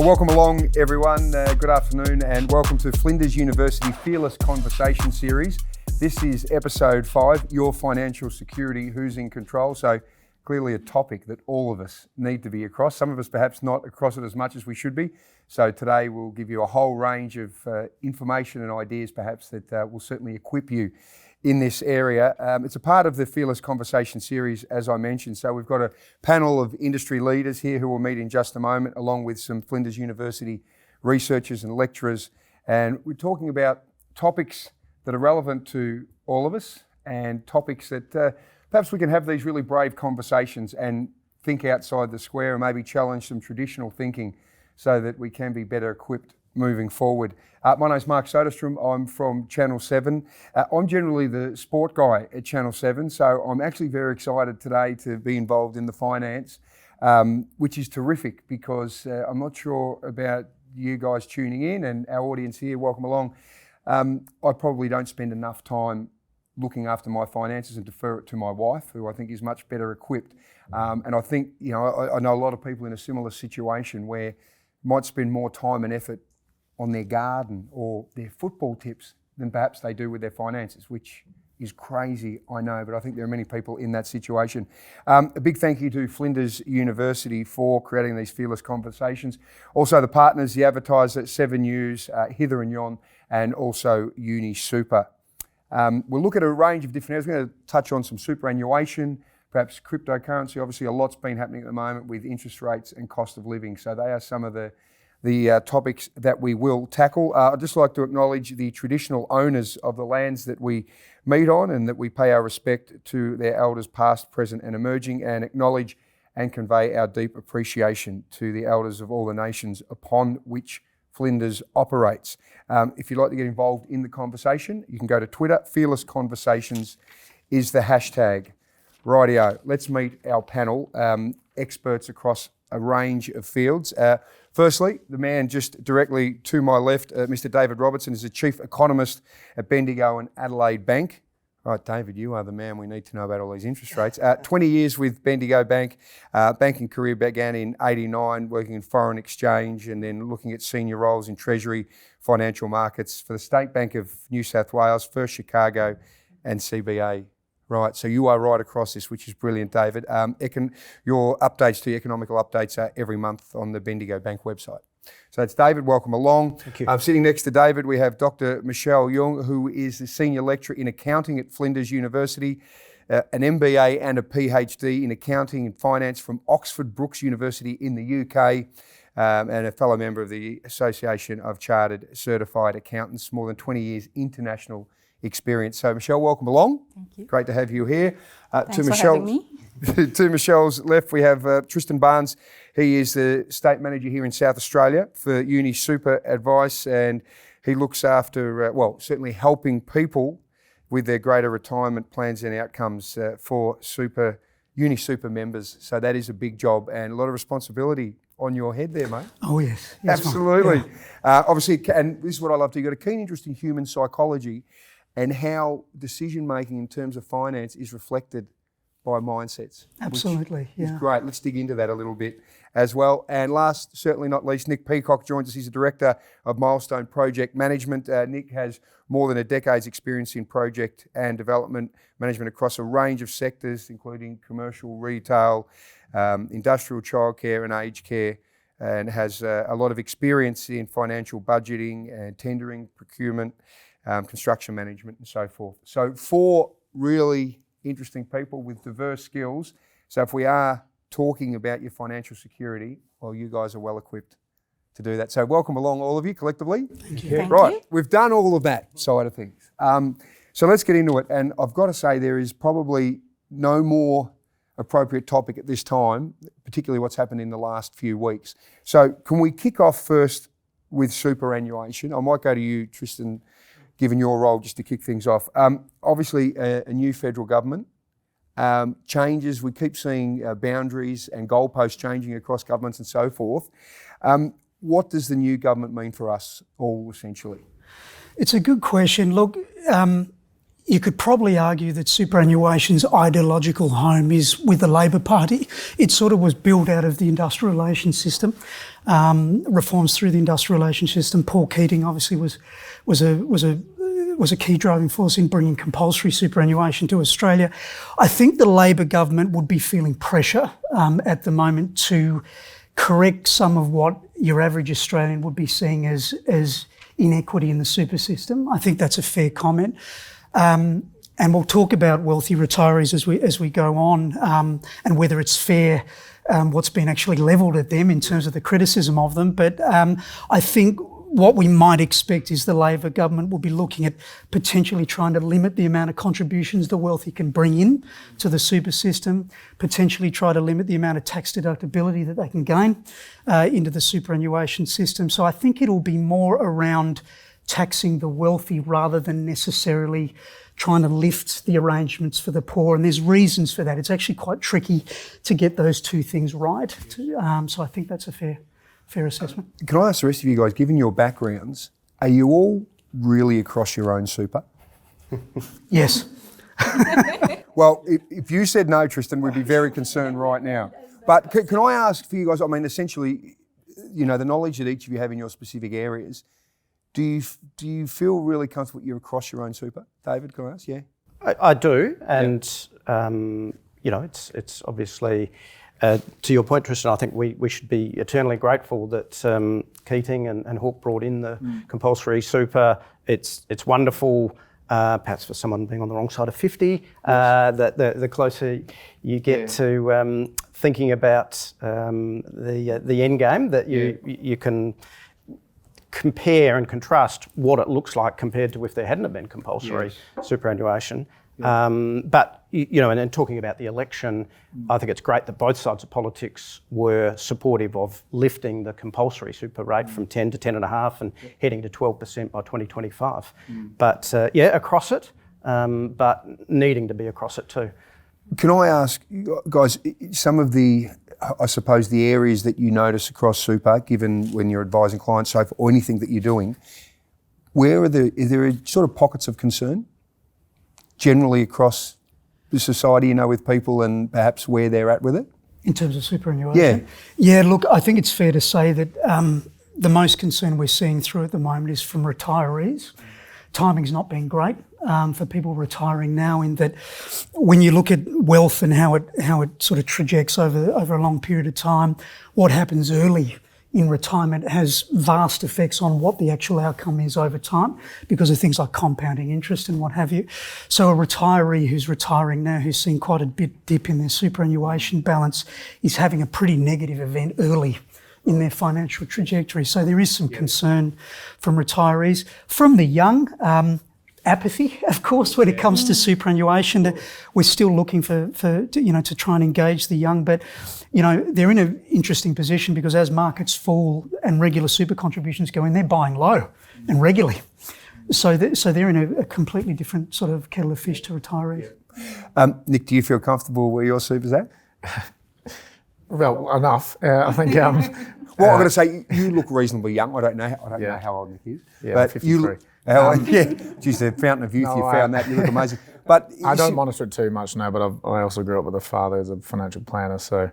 Welcome along, everyone. Good afternoon, and welcome to Flinders University Fearless Conversation Series. This is episode 5, Your Financial Security, Who's in Control? So clearly a topic that all of us need to be across. Some of us perhaps not across it as much as we should be. So today we'll give you a whole range of information and ideas perhaps that will certainly equip you in this area. It's a part of the Fearless Conversation series, as I mentioned. So we've got a panel of industry leaders here who will meet in just a moment, along with some Flinders University researchers and lecturers. And we're talking about topics that are relevant to all of us and topics that perhaps we can have these really brave conversations and think outside the square and maybe challenge some traditional thinking so that we can be better equipped moving forward. My name's Mark Soderstrom. I'm from Channel 7. I'm generally the sport guy at Channel 7, so I'm actually very excited today to be involved in the finance, which is terrific because I'm not sure about you guys tuning in and our audience here, welcome along. I probably don't spend enough time looking after my finances and defer it to my wife, who I think is much better equipped. And I think, I know a lot of people in a similar situation where might spend more time and effort on their garden or their football tips than perhaps they do with their finances, which is crazy, I know, but I think there are many people in that situation. A big thank you to Flinders University for creating these fearless conversations. Also the partners, the advertiser, 7 News, Hither and Yeong, and also UniSuper. We'll look at a range of different areas. We're going to touch on some superannuation, perhaps cryptocurrency. Obviously a lot's been happening at the moment with interest rates and cost of living. So they are some of the topics that we will tackle. I'd just like to acknowledge the traditional owners of the lands that we meet on and that we pay our respect to their elders past, present and emerging, and acknowledge and convey our deep appreciation to the elders of all the nations upon which Flinders operates. If you'd like to get involved in the conversation, you can go to Twitter. Fearless Conversations is the hashtag. Rightio, let's meet our panel, experts across a range of fields. Firstly, the man just directly to my left, Mr. David Robertson, is the Chief Economist at Bendigo and Adelaide Bank. Right, David, you are the man we need to know about all these interest rates. 20 years with Bendigo Bank. Banking career began in '89, working in foreign exchange and then looking at senior roles in Treasury, financial markets for the State Bank of New South Wales, First Chicago and CBA. Right, so you are right across this, which is brilliant, David. Your updates to economical updates are every month on the Bendigo Bank website. So it's David, welcome along. Thank you. Sitting next to David, we have Dr. Michelle Yeong, who is the Senior Lecturer in Accounting at Flinders University, an MBA and a PhD in Accounting and Finance from Oxford Brookes University in the UK, and a fellow member of the Association of Chartered Certified Accountants, more than 20 years international experience. So Michelle, welcome along. Thank you. Great to have you here. Thanks for having me. To Michelle's left, we have Tristan Barnes. He is the State Manager here in South Australia for UniSuper Advice, and he looks after, certainly helping people with their greater retirement plans and outcomes for UniSuper members. So that is a big job and a lot of responsibility on your head there, mate. Oh, yes. Absolutely. Yeah. Obviously, and this is what I love to do, you've got a keen interest in human psychology and how decision-making in terms of finance is reflected by mindsets. Absolutely, Is great. Let's dig into that a little bit as well. And last, certainly not least, Nick Peacock joins us. He's the Director of Milestone Project Management. Nick has more than a decade's experience in project and development management across a range of sectors, including commercial, retail, industrial childcare and aged care, and has a lot of experience in financial budgeting and tendering, procurement, construction management and so forth. So 4 really interesting people with diverse skills. So if we are talking about your financial security, well, you guys are well equipped to do that. So welcome along all of you collectively. Thank you. Right, we've done all of that side of things. So let's get into it. And I've got to say there is probably no more appropriate topic at this time, particularly what's happened in the last few weeks. So can we kick off first with superannuation? I might go to you, Tristan, given your role, just to kick things off. Obviously, a new federal government, changes, we keep seeing boundaries and goalposts changing across governments and so forth. What does the new government mean for us all, essentially? It's a good question. Look, you could probably argue that superannuation's ideological home is with the Labor Party. It sort of was built out of the industrial relations system, reforms through the industrial relations system. Paul Keating obviously was a key driving force in bringing compulsory superannuation to Australia. I think the Labor government would be feeling pressure at the moment to correct some of what your average Australian would be seeing as inequity in the super system. I think that's a fair comment. And we'll talk about wealthy retirees as we go on, and whether it's fair what's been actually levelled at them in terms of the criticism of them. But I think what we might expect is the Labor government will be looking at potentially trying to limit the amount of contributions the wealthy can bring in to the super system, potentially try to limit the amount of tax deductibility that they can gain into the superannuation system. So I think it'll be more around taxing the wealthy rather than necessarily trying to lift the arrangements for the poor. And there's reasons for that. It's actually quite tricky to get those two things right. So I think that's a fair assessment. Can I ask the rest of you guys, given your backgrounds, are you all really across your own super? Yes. Well, if you said no, Tristan, we'd be very concerned right now. But can I ask for you guys, I mean, essentially, the knowledge that each of you have in your specific areas, do you feel really comfortable you're across your own super? David, can I ask? Yeah. I do, and it's obviously to your point, Tristan. I think we should be eternally grateful that Keating and Hawke brought in the compulsory super. It's wonderful. Perhaps for someone being on the wrong side of 50, that the closer you get to thinking about the end game, that you can compare and contrast what it looks like compared to if there hadn't have been compulsory superannuation. But and talking about the election, I think it's great that both sides of politics were supportive of lifting the compulsory super rate from 10 to 10.5 and heading to 12% by 2025. But across it, but needing to be across it too. Can I ask, guys, some of the, I suppose, the areas that you notice across super, given when you're advising clients, or anything that you're doing, is there sort of pockets of concern generally across the society, with people and perhaps where they're at with it? In terms of superannuation? Yeah, look, I think it's fair to say that the most concern we're seeing through at the moment is from retirees. Timing's not been great for people retiring now, in that when you look at wealth and how it sort of trajects over a long period of time, what happens early in retirement has vast effects on what the actual outcome is over time because of things like compounding interest and what have you. So a retiree who's retiring now, who's seen quite a bit dip in their superannuation balance, is having a pretty negative event early in their financial trajectory. So there is some concern from retirees. From the young, apathy, of course, when it comes to superannuation. We're still looking for to try and engage the young, but they're in an interesting position because as markets fall and regular super contributions go in, they're buying low and regularly. So they're in a completely different sort of kettle of fish to retirees. Nick, do you feel comfortable where your super's at? Well, enough. I think. Well, I'm going to say you look reasonably young. I don't know how old Nick is. Yeah, but 53. You look, geez, the fountain of youth. You found that. You look amazing. But I don't monitor it too much now. But I also grew up with a father who's a financial planner, so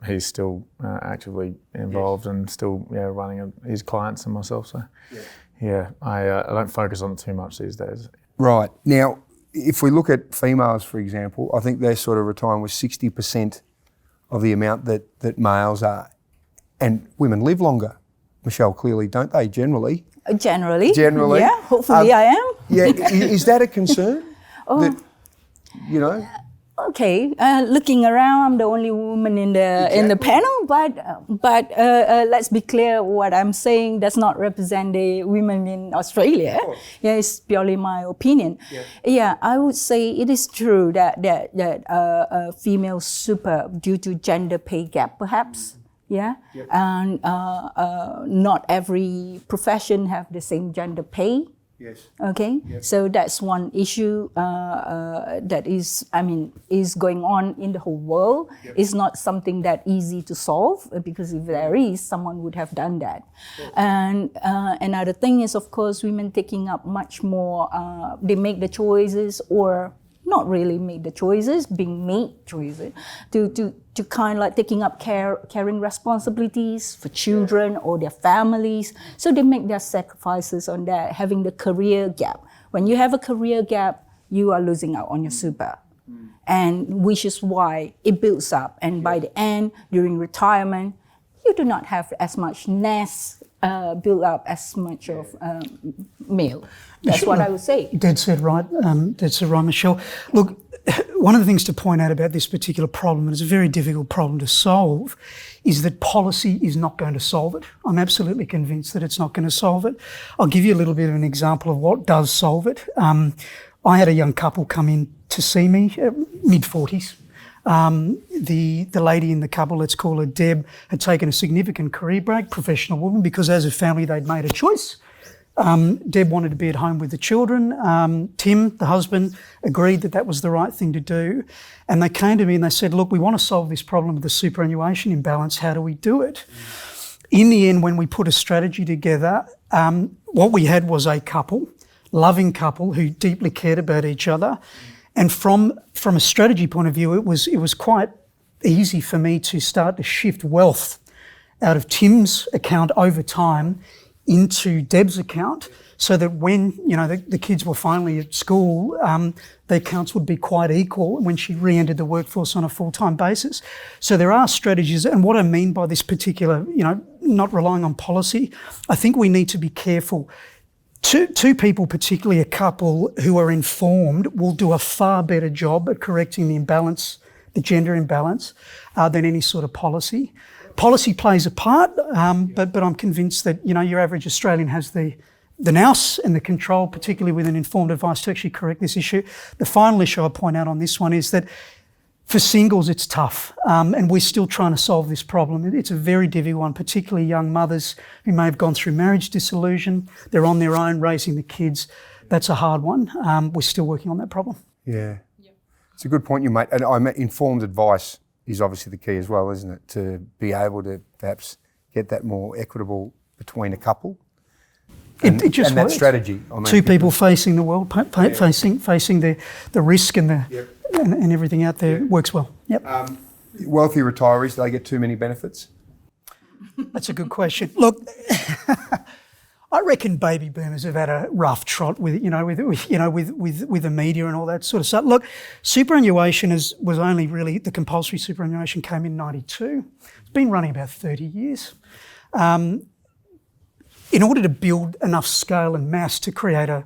he's still actively involved and still running his clients and myself. So I don't focus on it too much these days. Right now, if we look at females, for example, I think they're sort of retiring with 60% of the amount that males are. And women live longer, Michelle, clearly, don't they, generally? Generally. Yeah, hopefully I am. Yeah, is that a concern? Okay, looking around, I'm the only woman in the panel, but let's be clear, what I'm saying does not represent the women in Australia. Yeah, it's purely my opinion. Yeah, I would say it is true that female super, due to gender pay gap, perhaps. And not every profession have the same gender pay. Yes. Okay, so that's one issue that is going on in the whole world. It's not something that easy to solve because if there is, someone would have done that. And another thing is, of course, women taking up much more. They make the choices or not really make the choices, being made choices to kind of like taking up caring responsibilities for children or their families. So they make their sacrifices on that, having the career gap. When you have a career gap, you are losing out on your super. And which is why it builds up. And by the end, during retirement, you do not have as much nest build up as much of male. That's what I would say. Dead set right, Michelle. Look, one of the things to point out about this particular problem, and it's a very difficult problem to solve, is that policy is not going to solve it. I'm absolutely convinced that it's not going to solve it. I'll give you a little bit of an example of what does solve it. I had a young couple come in to see me, mid-40s. The lady in the couple, let's call her Deb, had taken a significant career break, professional woman, because as a family they'd made a choice. Deb wanted to be at home with the children. Tim, the husband, agreed that that was the right thing to do. And they came to me and they said, look, we want to solve this problem of the superannuation imbalance. How do we do it? In the end, when we put a strategy together, what we had was a couple, loving couple who deeply cared about each other. And from a strategy point of view, it was quite easy for me to start to shift wealth out of Tim's account over time into Deb's account, so that when the kids were finally at school, the accounts would be quite equal when she re-entered the workforce on a full-time basis. So there are strategies, and what I mean by this particular, not relying on policy, I think we need to be careful. Two people, particularly a couple who are informed, will do a far better job at correcting the imbalance, the gender imbalance, than any sort of policy. Policy plays a part, but I'm convinced that your average Australian has the nous and the control, particularly with an informed advice, to actually correct this issue. The final issue I'll point out on this one is that for singles it's tough, and we're still trying to solve this problem. It's a very difficult one, particularly young mothers who may have gone through marriage dissolution. They're on their own raising the kids. That's a hard one. We're still working on that problem. Yeah. It's a good point you make. And informed advice is obviously the key as well, isn't it? To be able to perhaps get that more equitable between a couple. And, it just and that works. strategy. Two people facing the world, facing the risk and and everything out there works well. Yep. Wealthy retirees, do they get too many benefits? That's a good question. Look, I reckon baby boomers have had a rough trot with the media and all that sort of stuff. Look, superannuation was only really, the compulsory superannuation came in 92. It's been running about 30 years. In order to build enough scale and mass to create a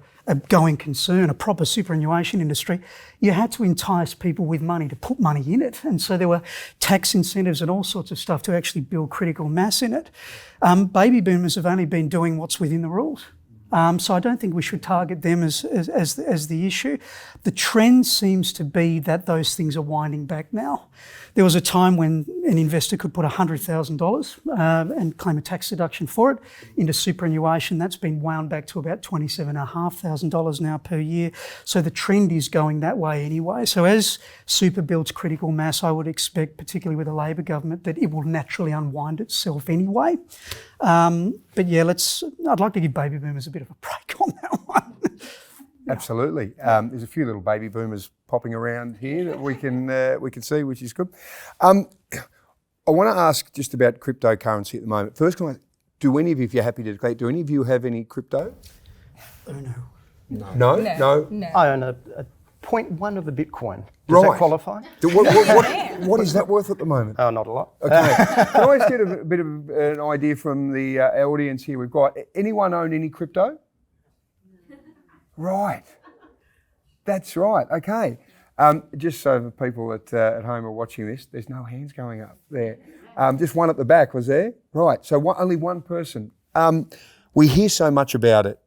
going concern, a proper superannuation industry, you had to entice people with money to put money in it. And so there were tax incentives and all sorts of stuff to actually build critical mass in it. Baby boomers have only been doing what's within the rules. So I don't think we should target them as the issue. The trend seems to be that those things are winding back now. There was a time when an investor could put $100,000 and claim a tax deduction for it into superannuation. That's been wound back to about $27,500 now per year. So the trend is going that way anyway. So as super builds critical mass, I would expect, particularly with a Labor government, that it will naturally unwind itself anyway. But yeah, I'd like to give baby boomers a bit of a break on that one. Absolutely. There's a few little baby boomers popping around here that we can see, which is good. I want to ask just about cryptocurrency at the moment. First, do any of you, if you're happy to declare, do any of you have any crypto? Oh no. No? I own a 0.1 of a Bitcoin. Does that qualify? What is that worth at the moment? Oh, not a lot. Okay. Can I just get a bit of an idea from the audience here? We've got, anyone own any crypto? Right. That's right. Okay. Just so the people at home are watching this, there's no hands going up there. Just one at the back, was there? Right. So only one person. We hear so much about it.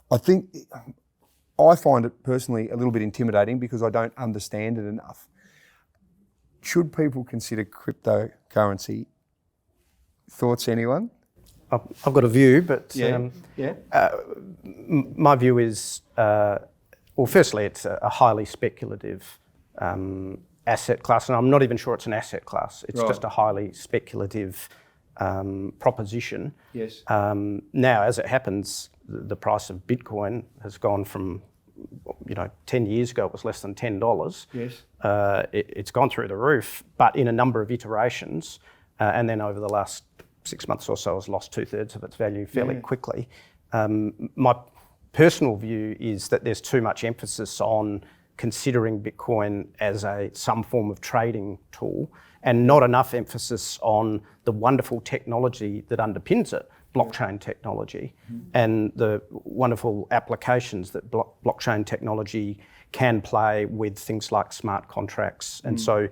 I find it personally a little bit intimidating because I don't understand it enough. Should people consider cryptocurrency? Thoughts, anyone? I've got a view, but Yeah. my view is, well, firstly, it's a highly speculative asset class, and I'm not even sure it's an asset class. It's just a highly speculative proposition. Yes. Now, as it happens, the price of Bitcoin has gone from, 10 years ago it was less than $10. Yes. It's gone through the roof, but in a number of iterations, and then over the last 6 months or so has lost 2/3 of its value fairly quickly. My personal view is that there's too much emphasis on considering Bitcoin as some form of trading tool, and not enough emphasis on the wonderful technology that underpins it, blockchain technology, and the wonderful applications that blockchain technology can play with things like smart contracts. And so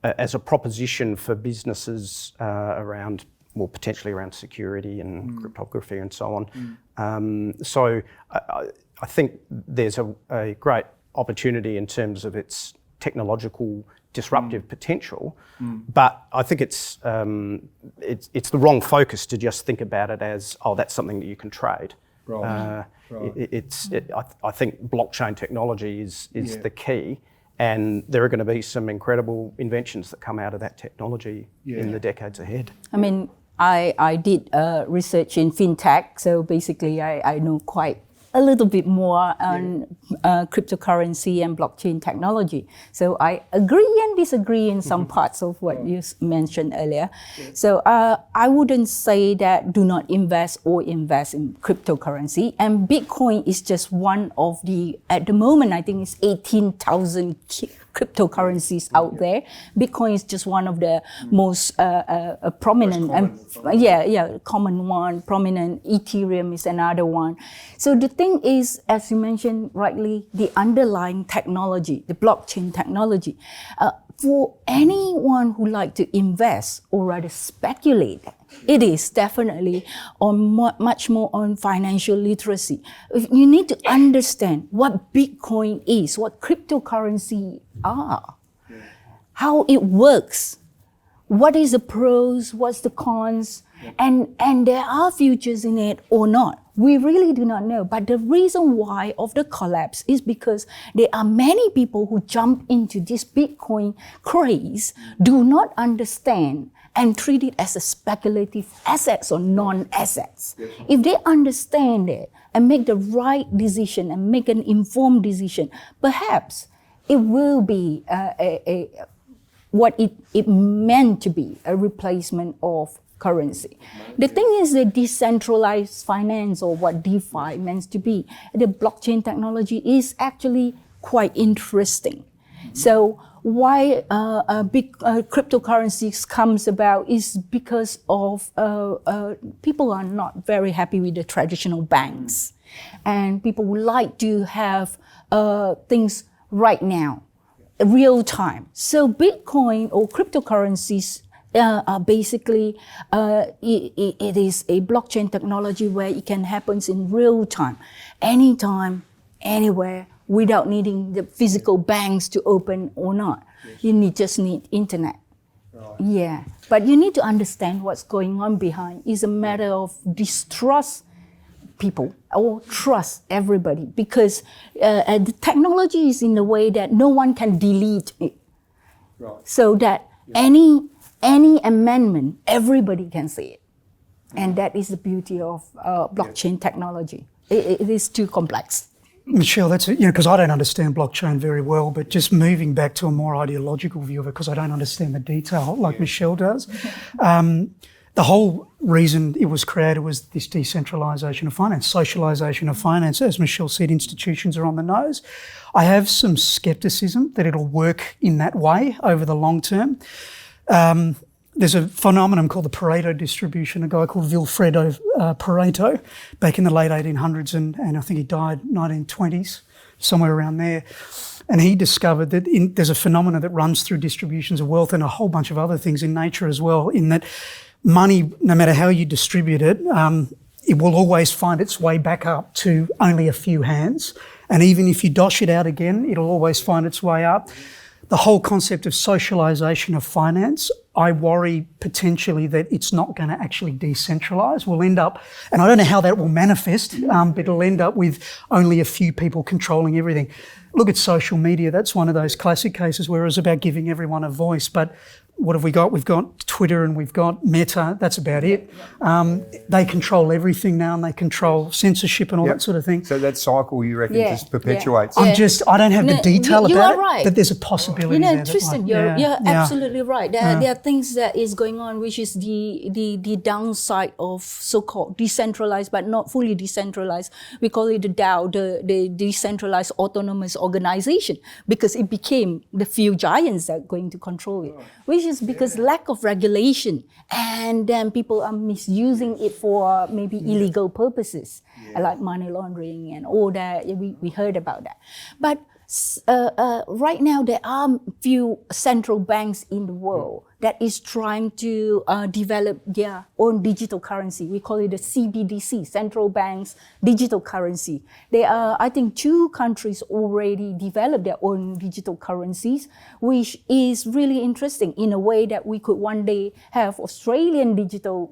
as a proposition for businesses around, well, potentially around security and cryptography and so on. So I think there's a great opportunity in terms of its technological disruptive potential, but I think it's the wrong focus to just think about it as, that's something that you can trade. Right. I think blockchain technology is the key, and there are going to be some incredible inventions that come out of that technology in the decades ahead. I mean, I did research in fintech, so basically I know quite a little bit more on cryptocurrency and blockchain technology. So I agree and disagree in some parts of what you mentioned earlier. So I wouldn't say that do not invest or invest in cryptocurrency. And Bitcoin is just one of at the moment, I think it's 18,000 cryptocurrencies out there. Bitcoin is just one of the most prominent, common one, prominent. Ethereum is another one. So the thing is, as you mentioned rightly, the underlying technology, the blockchain technology, for anyone who like to invest or rather speculate, it is definitely much more on financial literacy. You need to understand what Bitcoin is, what cryptocurrency are, how it works, what is the pros, what's the cons, and there are futures in it or not. We really do not know. But the reason why of the collapse is because there are many people who jump into this Bitcoin craze, do not understand and treat it as a speculative assets or non-assets. If they understand it and make the right decision and make an informed decision, perhaps it will be what it meant to be, a replacement of currency. The thing is the decentralized finance, or what DeFi meant to be. The blockchain technology is actually quite interesting. So why big cryptocurrencies comes about is because of people are not very happy with the traditional banks, and people would like to have things right now, real time. So Bitcoin or cryptocurrencies are basically it is a blockchain technology where it can happen in real time, anytime, anywhere, without needing the physical banks to open or not. You just need internet. Yeah, but you need to understand what's going on behind. It's a matter of distrust people or trust everybody, because the technology is in a way that no one can delete it. So that any amendment, everybody can see it. And that is the beauty of blockchain technology. It is too complex. Michelle, that's it, because I don't understand blockchain very well, but just moving back to a more ideological view of it, because I don't understand the detail like Michelle does. The whole reason it was created was this decentralisation of finance, socialisation of finance. As Michelle said, institutions are on the nose. I have some scepticism that it'll work in that way over the long term. There's a phenomenon called the Pareto distribution. A guy called Vilfredo Pareto, back in the late 1800s, and I think he died 1920s, somewhere around there. And he discovered that there's a phenomenon that runs through distributions of wealth and a whole bunch of other things in nature as well, in that money, no matter how you distribute it, it will always find its way back up to only a few hands. And even if you dosh it out again, it'll always find its way up. The whole concept of socialisation of finance, I worry potentially that it's not going to actually decentralise. We'll end up, and I don't know how that will manifest, but it'll end up with only a few people controlling everything. Look at social media. That's one of those classic cases where it's about giving everyone a voice. But what have we got? We've got Twitter and we've got Meta. That's about it. They control everything now, and they control censorship and all that sort of thing. So that cycle, you reckon, just perpetuates? I don't have the detail you about are right. it, but there's a possibility there. Tristan, you're absolutely right. There are things that is going on, which is the downside of so-called decentralized, but not fully decentralized. We call it the DAO, the Decentralized Autonomous Organization, because it became the few giants that are going to control it, which is because lack of regulation, and then people are misusing it for maybe illegal purposes, like money laundering and all that. We heard about that. But right now, there are few central banks in the world that is trying to develop their own digital currency. We call it the CBDC, Central Banks Digital Currency. There are, I think, 2 countries already developed their own digital currencies, which is really interesting in a way that we could one day have Australian digital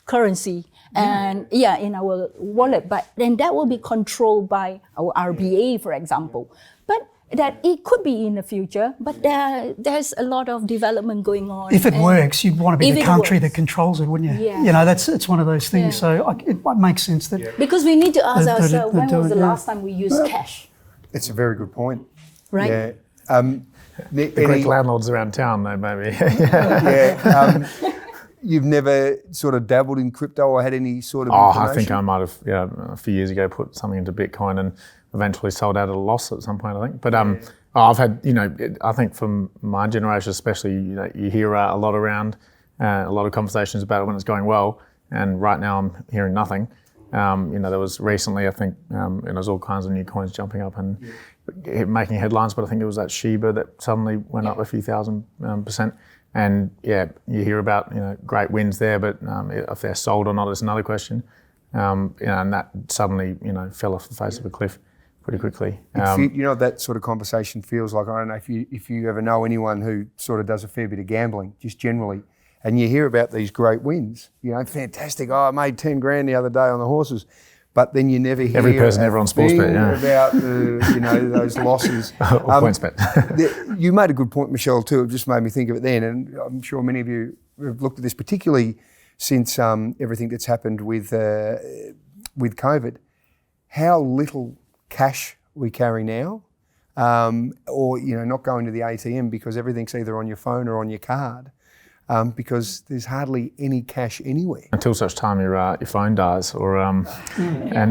currency and in our wallet, but then that will be controlled by our RBA, for example. But that it could be in the future, but there's a lot of development going on. If it works, you'd want to be the country that controls it, wouldn't you? Yeah. You know, it's one of those things. So it makes sense that because we need to ask ourselves, when was the last time we used cash? It's a very good point. Right? Yeah. The Greek landlords around town, though, maybe. You've never sort of dabbled in crypto or had any sort of information? I think I might have, a few years ago, put something into Bitcoin and eventually sold out at a loss at some point, I think. But I've had, I think from my generation especially, you hear a lot around, a lot of conversations about it when it's going well, and right now I'm hearing nothing. There was recently, I think, there's all kinds of new coins jumping up and making headlines, but I think it was that Shiba that suddenly went up a few thousand %. And you hear about great wins there, but if they're sold or not is another question. And that suddenly fell off the face of a cliff pretty quickly. That sort of conversation feels like, I don't know if you ever know anyone who sort of does a fair bit of gambling, just generally, and you hear about these great wins. Fantastic. I made 10 grand the other day on the horses. But then you never hear every person ever on Sportsbet, about those losses. Or PointsBet. You made a good point, Michelle, too. It just made me think of it then, and I'm sure many of you have looked at this, particularly since everything that's happened with COVID. How little cash we carry now, or not going to the ATM because everything's either on your phone or on your card. Because there's hardly any cash anywhere until such time your phone dies, and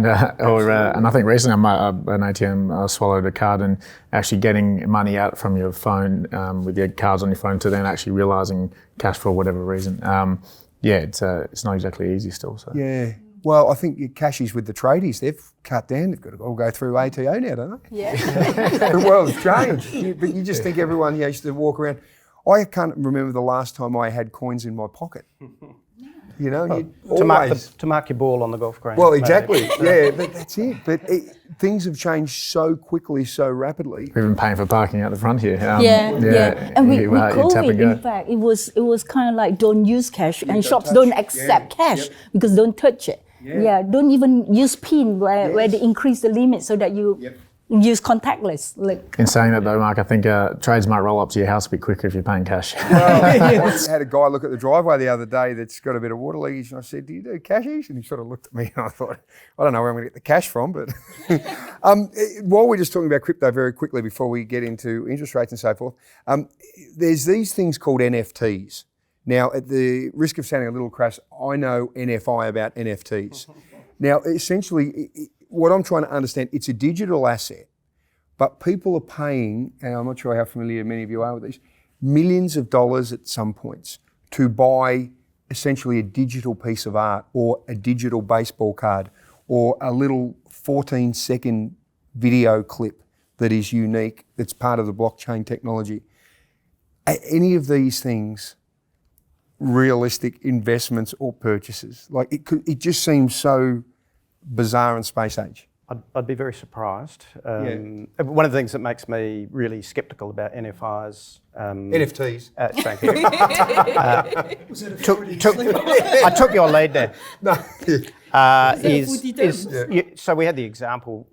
I think recently an ATM swallowed a card, and actually getting money out from your phone with your cards on your phone to then actually realising cash for whatever reason. It's not exactly easy still. So. Yeah. Well, I think your cashies with the tradies, they've cut down. They've got to all go through ATO now, don't they? Yeah. The world's changed. But you just think everyone used to walk around. I can't remember the last time I had coins in my pocket. To mark your ball on the golf green. Well, exactly. But that's it. But things have changed so quickly, so rapidly. We've been paying for parking out the front here. And with COVID, in fact, it was kind of like don't use cash, and shops don't accept cash because don't touch it. Don't even use PIN where they increase the limit so that you use contactless. In saying that though, Mark, I think trades might roll up to your house a bit quicker if you're paying cash. Well, I had a guy look at the driveway the other day that's got a bit of water leakage, and I said, "Do you do cashies?" And he sort of looked at me, and I thought, I don't know where I'm going to get the cash from. But while we're just talking about crypto very quickly before we get into interest rates and so forth, there's these things called NFTs. Now, at the risk of sounding a little crass, I know NFI about NFTs. Now, essentially, what I'm trying to understand, it's a digital asset, but people are paying, and I'm not sure how familiar many of you are with these, millions of dollars at some points to buy essentially a digital piece of art or a digital baseball card or a little 14-second video clip that is unique, that's part of the blockchain technology. Are any of these things realistic investments or purchases? It just seems so bizarre and space age. I'd be very surprised. One of the things that makes me really sceptical about NFIs NFTs. Thank you. I took your lead there. No. So we had the example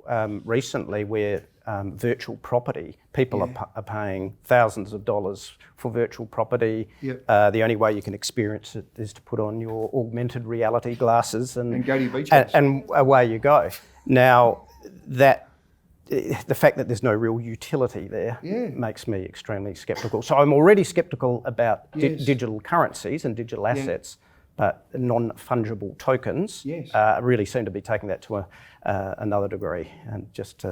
recently where virtual property, people are paying thousands of dollars for virtual property. Yep. The only way you can experience it is to put on your augmented reality glasses and go to your beach house. And away you go. Now, the fact that there's no real utility there makes me extremely sceptical. So I'm already sceptical about digital currencies and digital assets, but non-fungible tokens really seem to be taking that to another degree, and just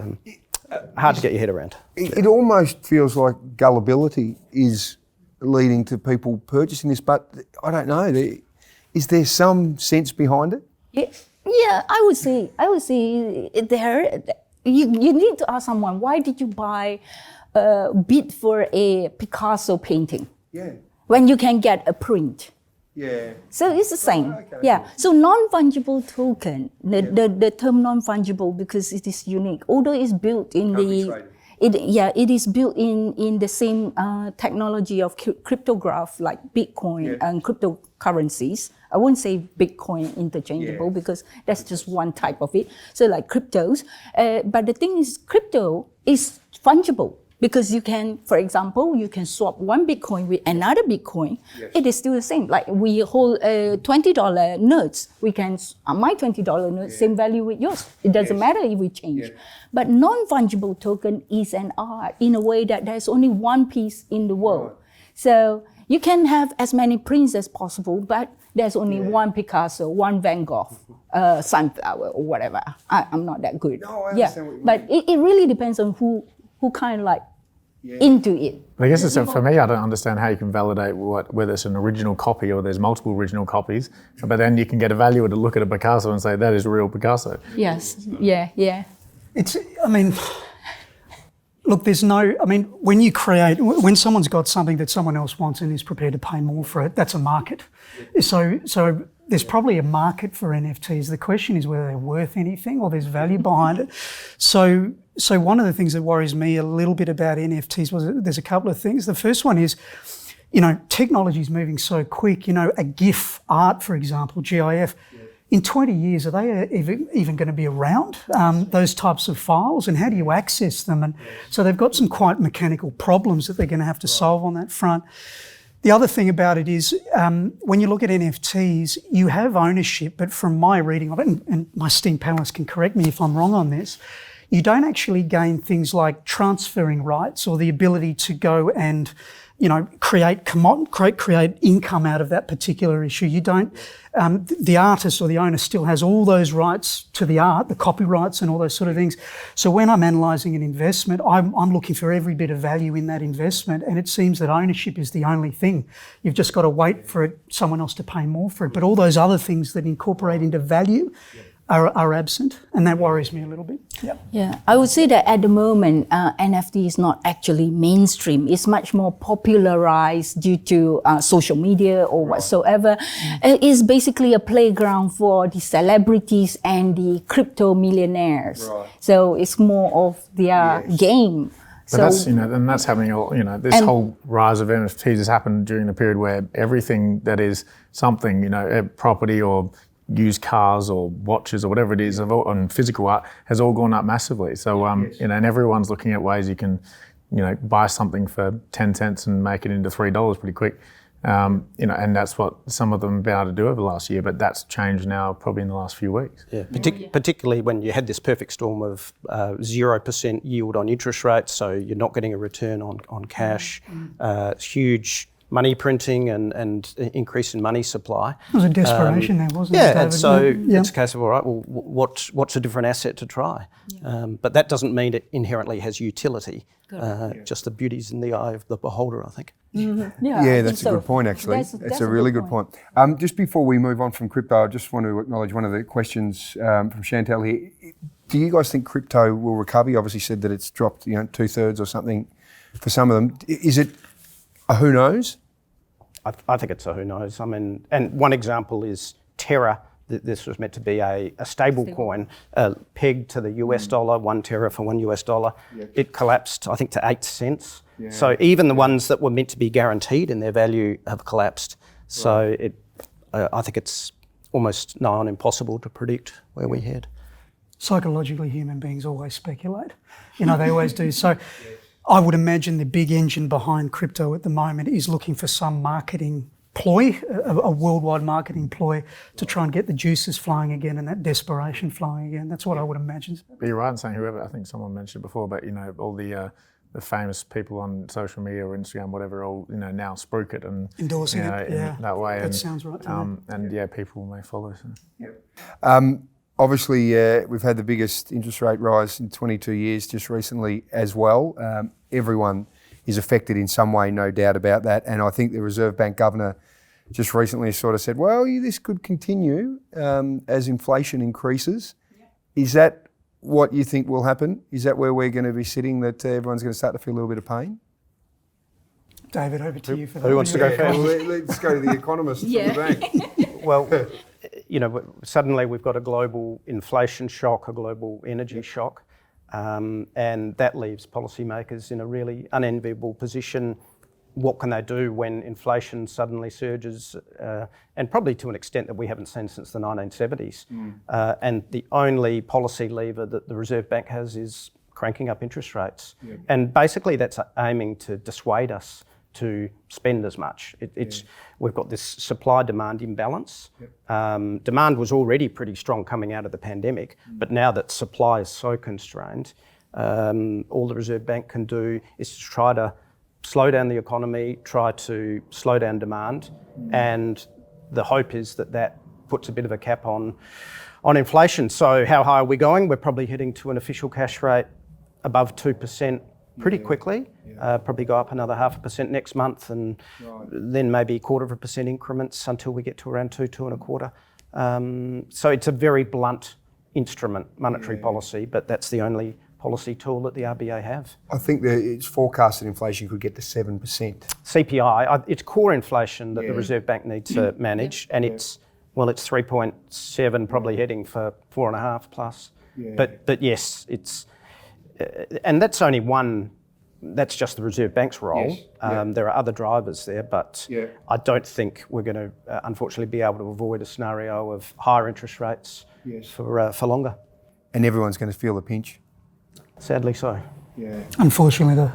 hard to get your head around. It almost feels like gullibility is leading to people purchasing this, but I don't know. Is there some sense behind it? Yeah, I would say there. You need to ask someone, why did you buy bid for a Picasso painting? Yeah. When you can get a print. Yeah. So it's the same. Okay. Yeah. So non-fungible token, the term non-fungible because it is unique. Although it's built in it is built in the same technology of cryptograph like Bitcoin and cryptocurrencies. I wouldn't say Bitcoin interchangeable because that's just one type of it. So like cryptos. But the thing is, crypto is fungible because you can, for example, you can swap one Bitcoin with another Bitcoin. Yes. It is still the same. Like we hold $20 notes. We can, my $20 notes, same value with yours. It doesn't matter if we change. Yeah. But non-fungible token is an art in a way that there's only one piece in the world. Right. So you can have as many prints as possible, but there's only one Picasso, one Van Gogh, sunflower or whatever. I'm not that good. No, I understand what you mean. But it really depends on who kind of like into it. But I guess it's, for me, I don't understand how you can validate whether it's an original copy or there's multiple original copies, but then you can get a valuer to look at a Picasso and say that is real Picasso. Yes, yeah. Look, when someone's got something that someone else wants and is prepared to pay more for it, that's a market. So there's probably a market for NFTs. The question is whether they're worth anything or there's value behind it. So one of the things that worries me a little bit about NFTs there's a couple of things. The first one is, technology is moving so quick. A GIF art, for example, GIF. In 20 years, are they even going to be around, those types of files, and how do you access them? And so they've got some quite mechanical problems that they're going to have to solve on that front. The other thing about it is when you look at NFTs, you have ownership, but from my reading of it, and my esteemed panellists can correct me if I'm wrong on this, you don't actually gain things like transferring rights or the ability to go and create income out of that particular issue. You don't, the artist or the owner still has all those rights to the art, the copyrights and all those sort of things. So when I'm analysing an investment, I'm looking for every bit of value in that investment, and it seems that ownership is the only thing. You've just got to wait for someone else to pay more for it. But all those other things that incorporate into value are absent, and that worries me a little bit. Yeah, I would say that at the moment, NFT is not actually mainstream. It's much more popularized due to social media or whatsoever. It's basically a playground for the celebrities and the crypto millionaires. Right. So it's more of their game. But that's, and that's happening, this whole rise of NFTs has happened during the period where everything that is something, property or used cars or watches or whatever it is on physical art has all gone up massively. So, and everyone's looking at ways you can, buy something for 10 cents and make it into $3 pretty quick. And that's what some of them have been able to do over the last year, but that's changed now probably in the last few weeks. Yeah, particularly when you had this perfect storm of 0% yield on interest rates, so you're not getting a return on cash, huge money printing and increase in money supply. It was a desperation there, wasn't it? Yeah, and so it's a case of, all right, well, what's a different asset to try? But that doesn't mean it inherently has utility. Just the beauty's in the eye of the beholder, I think. Mm-hmm. Yeah, that's a good point, actually. That's a really good point. Just before we move on from crypto, I just want to acknowledge one of the questions from Chantal here. Do you guys think crypto will recover? You obviously said that it's dropped, 2/3 or something for some of them. Is it a who knows? I think it's a who knows. I mean, and one example is Terra. This was meant to be a stable coin pegged to the US dollar, 1 Terra for $1. It collapsed, I think, to 8 cents. So even the ones that were meant to be guaranteed in their value have collapsed. So I think it's almost nigh on impossible to predict where we head. Psychologically, human beings always speculate. They always do. So I would imagine the big engine behind crypto at the moment is looking for some marketing ploy, a worldwide marketing ploy to try and get the juices flowing again and that desperation flowing again. That's what I would imagine. But you're right in saying whoever, I think someone mentioned before, but all the famous people on social media or Instagram, whatever, all now spruik it and endorsing it, in that way. That sounds right to me. And people may follow. So. Obviously, we've had the biggest interest rate rise in 22 years just recently as well. Everyone is affected in some way, no doubt about that. And I think the Reserve Bank Governor just recently sort of said, well, this could continue as inflation increases. Is that what you think will happen? Is that where we're going to be sitting, that everyone's going to start to feel a little bit of pain? David, over to you for that. Who wants to go first? Well, let's go to the Economist from the bank. Well, suddenly we've got a global inflation shock, a global energy shock, and that leaves policymakers in a really unenviable position. What can they do when inflation suddenly surges, and probably to an extent that we haven't seen since the 1970s? And the only policy lever that the Reserve Bank has is cranking up interest rates. And basically that's aiming to dissuade us to spend as much. We've got this supply-demand imbalance. Demand was already pretty strong coming out of the pandemic, but now that supply is so constrained, all the Reserve Bank can do is to try to slow down the economy, try to slow down demand, and the hope is that puts a bit of a cap on inflation. So how high are we going? We're probably heading to an official cash rate above 2% pretty quickly. Probably go up another 0.5% next month, and then maybe 0.25% increments until we get to around 2.25%. So it's a very blunt instrument, monetary policy, but that's the only policy tool that the RBA have. I think that it's forecasted inflation could get to 7%. CPI, it's core inflation that the Reserve Bank needs to manage, and it's 3.7, probably heading for 4.5 plus. But yes, it's and that's only one. That's just the Reserve Bank's role. There are other drivers there, but I don't think we're going to, unfortunately, be able to avoid a scenario of higher interest rates for longer. And everyone's going to feel the pinch. Sadly so. Unfortunately, the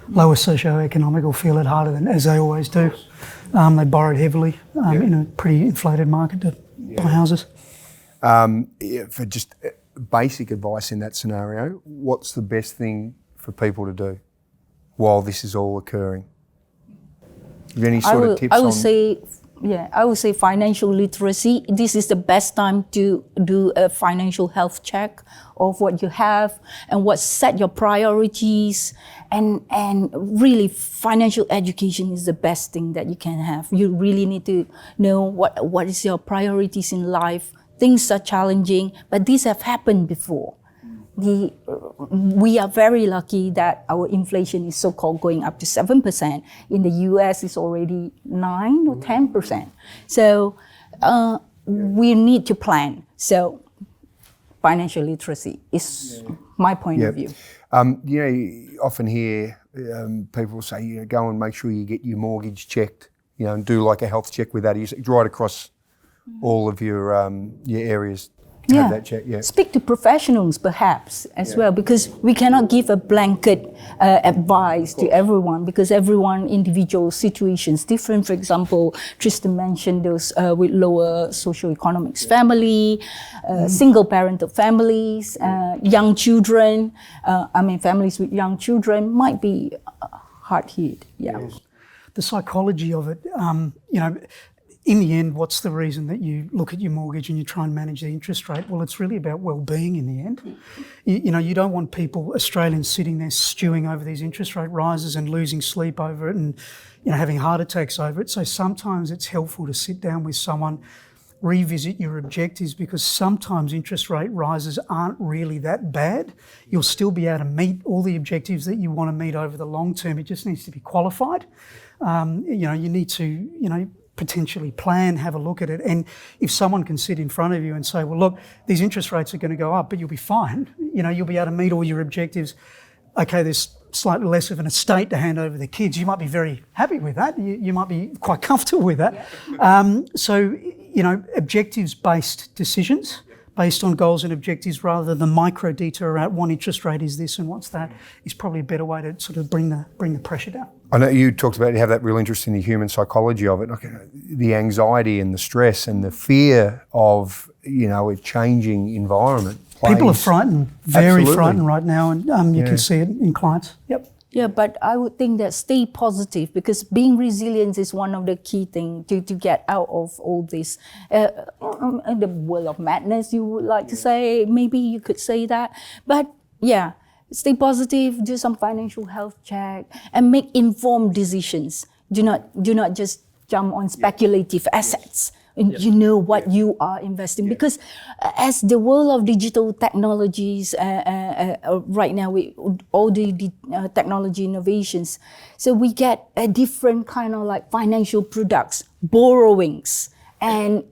lower socio-economic will feel it harder than, as they always do. They borrowed heavily in a pretty inflated market to buy houses. For just basic advice in that scenario, what's the best thing for people to do while this is all occurring? Have you any sort of tips I would say financial literacy. This is the best time to do a financial health check of what you have and set your priorities. And really, financial education is the best thing that you can have. You really need to know what is your priorities in life. Things are challenging, but these have happened before. We are very lucky that our inflation is so-called going up to 7%. In the US, it's already 9 or 10%. So we need to plan. So financial literacy is my point of view. You often hear people say, go and make sure you get your mortgage checked, and do like a health check with that. It's right across all of your areas. Have that check, Speak to professionals perhaps as well, because we cannot give a blanket advice to everyone, because individual situations different. For example, Tristan mentioned those with lower socioeconomics family, single parental families, young children. Families with young children might be hard hit. The psychology of it, in the end, what's the reason that you look at your mortgage and you try and manage the interest rate? Well, it's really about well-being in the end. You don't want Australians sitting there stewing over these interest rate rises and losing sleep over it and having heart attacks over it. So sometimes it's helpful to sit down with someone, revisit your objectives, because sometimes interest rate rises aren't really that bad. You'll still be able to meet all the objectives that you want to meet over the long term. It just needs to be qualified. You need to, potentially plan, have a look at it. And if someone can sit in front of you and say, well, look, these interest rates are going to go up, but you'll be fine. You'll be able to meet all your objectives. Okay, there's slightly less of an estate to hand over to the kids, you might be very happy with that. You might be quite comfortable with that. So, objectives-based decisions based on goals and objectives rather than the micro detail around one interest rate is this and what's that is probably a better way to sort of bring the pressure down. I know you talked about, you have that real interest in the human psychology of it, the anxiety and the stress and the fear of, a changing environment. People are frightened, very frightened right now, and you can see it in clients. Yep. Yeah, but I would think that stay positive, because being resilient is one of the key things to get out of all this. The world of madness, you would like to say, maybe you could say that. But yeah, stay positive, do some financial health check, and make informed decisions. Do not just jump on speculative assets. You know what you are investing, because as the world of digital technologies right now, with all the technology innovations, so we get a different kind of like financial products, borrowings, and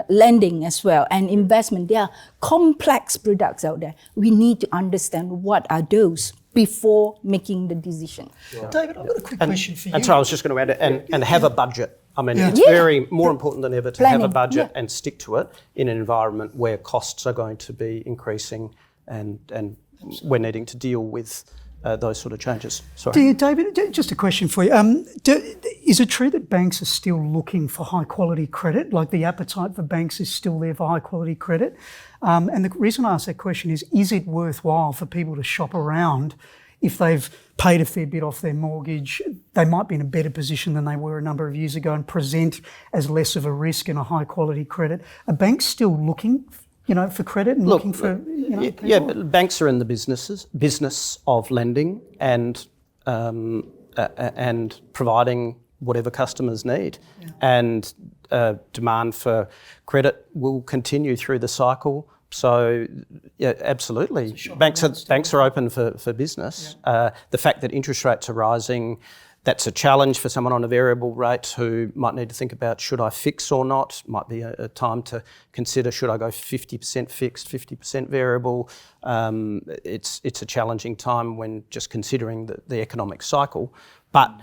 lending as well, and investment. There are complex products out there. We need to understand what are those before making the decision. David, I've got a quick question for you. And so I was just going to add, and have a budget. I mean, it's very more important than ever to have a budget and stick to it in an environment where costs are going to be increasing and we're needing to deal with those sort of changes. Sorry. David, just a question for you. Is it true that banks are still looking for high quality credit? Like the appetite for banks is still there for high quality credit? And the reason I ask that question is it worthwhile for people to shop around? If they've paid a fair bit off their mortgage, they might be in a better position than they were a number of years ago and present as less of a risk in a high quality credit. Are banks still looking, for credit and looking for, people? Yeah, but banks are in the business of lending and providing whatever customers need. Yeah. And demand for credit will continue through the cycle. So, yeah, absolutely. Banks are open for business. Yeah. The fact that interest rates are rising, that's a challenge for someone on a variable rate who might need to think about, should I fix or not? Might be a time to consider, should I go 50% fixed, 50% variable? It's a challenging time when just considering the economic cycle. But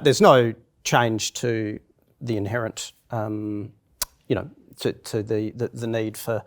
there's no change to the inherent, to the need for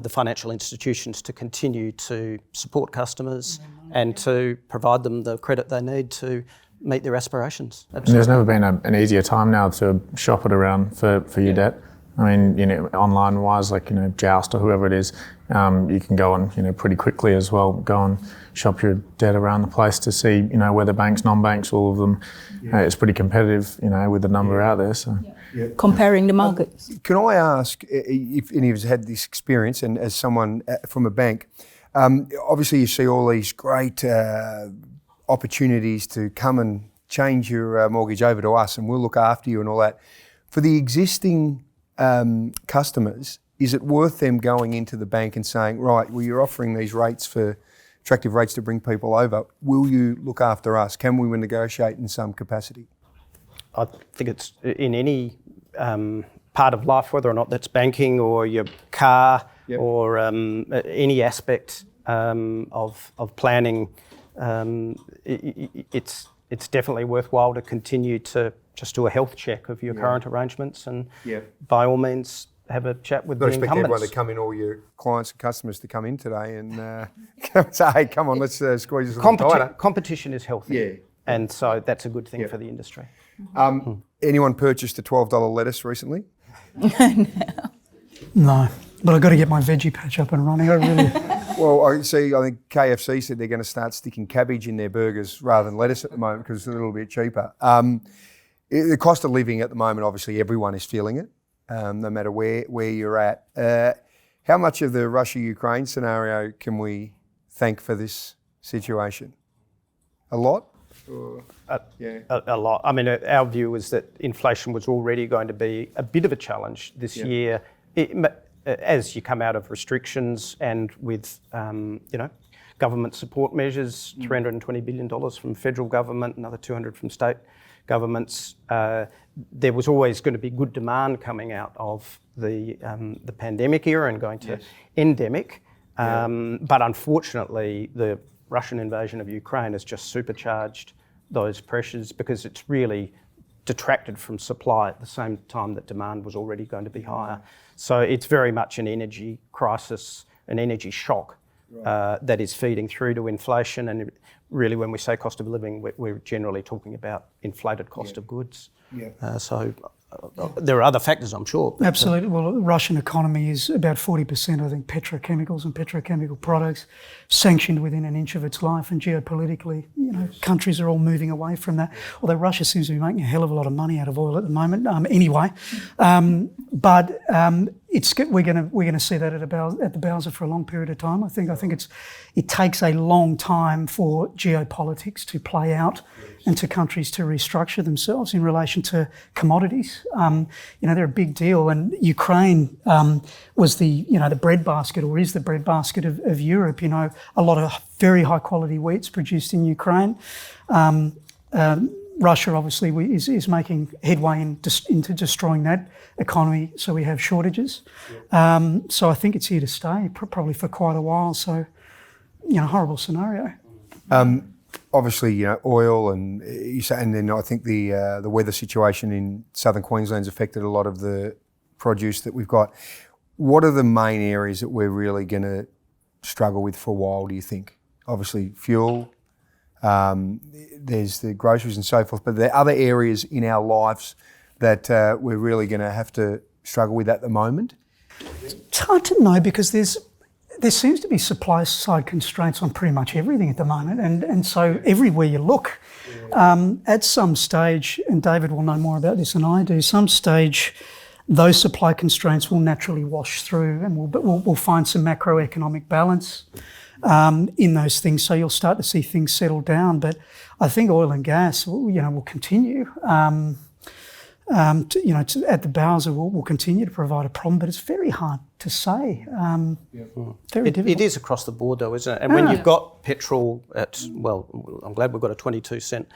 the financial institutions to continue to support customers and to provide them the credit they need to meet their aspirations. Absolutely. There's never been an easier time now to shop it around for your debt. I mean, online wise, like, Joust or whoever it is, you can go on, pretty quickly as well, go and shop your debt around the place to see, whether banks, non-banks, all of them. It's pretty competitive, with the number out there. So. Yeah. Comparing the markets. Can I ask if any of us had this experience, and as someone from a bank, obviously you see all these great opportunities to come and change your mortgage over to us and we'll look after you and all that. For the existing customers, is it worth them going into the bank and saying, right, well, you're offering these rates attractive rates to bring people over. Will you look after us? Can we negotiate in some capacity? I think it's in any part of life, whether or not that's banking or your car or any aspect of planning. It's definitely worthwhile to continue to just do a health check of your current arrangements and by all means have a chat with the incumbents. Expect everyone to come in, all your clients and customers to come in today and say, hey, come on, let's squeeze this a little tighter. Competition is healthy. And so that's a good thing for the industry. Anyone purchased a $12 lettuce recently? No, but I've got to get my veggie patch up and running. Well, I think KFC said they're going to start sticking cabbage in their burgers rather than lettuce at the moment because it's a little bit cheaper. The cost of living at the moment, obviously everyone is feeling it, no matter where you're at. How much of the Russia-Ukraine scenario can we thank for this situation? A lot? A lot. I mean, our view is that inflation was already going to be a bit of a challenge this year. As you come out of restrictions and with, government support measures, $320 billion from federal government, another 200 from state governments, there was always going to be good demand coming out of the pandemic era and going to endemic. But unfortunately, the Russian invasion of Ukraine has just supercharged those pressures because it's really detracted from supply at the same time that demand was already going to be higher. So it's very much an energy crisis, an energy shock that is feeding through to inflation. And really, when we say cost of living, we're generally talking about inflated cost of goods. So there are other factors, I'm sure. Absolutely. Well, the Russian economy is about 40%, I think, petrochemicals and petrochemical products, sanctioned within an inch of its life. And geopolitically, countries are all moving away from that. Although Russia seems to be making a hell of a lot of money out of oil at the moment. Anyway, but we're going to see that at the Bowser for a long period of time. I think it takes a long time for geopolitics to play out and to countries to restructure themselves in relation to commodities. They're a big deal, and Ukraine was the breadbasket, or is the breadbasket of Europe. A lot of very high quality wheat's produced in Ukraine. Russia obviously is making headway into destroying that economy, so we have shortages. So I think it's here to stay, probably for quite a while. So, horrible scenario. Obviously, oil, and then I think the weather situation in southern Queensland's affected a lot of the produce that we've got. What are the main areas that we're really going to struggle with for a while, do you think? Obviously, fuel, there's the groceries and so forth, but there are other areas in our lives that we're really going to have to struggle with at the moment? It's hard to know because there seems to be supply side constraints on pretty much everything at the moment, and so everywhere you look, at some stage, and David will know more about this than I do, some stage those supply constraints will naturally wash through, and we'll find some macroeconomic balance in those things. So you'll start to see things settle down. But I think oil and gas, will continue. At the Bowser, will continue to provide a problem, but it's very hard to say. Very difficult. It is across the board, though, isn't it? And when you've got petrol I'm glad we've got a 22-cent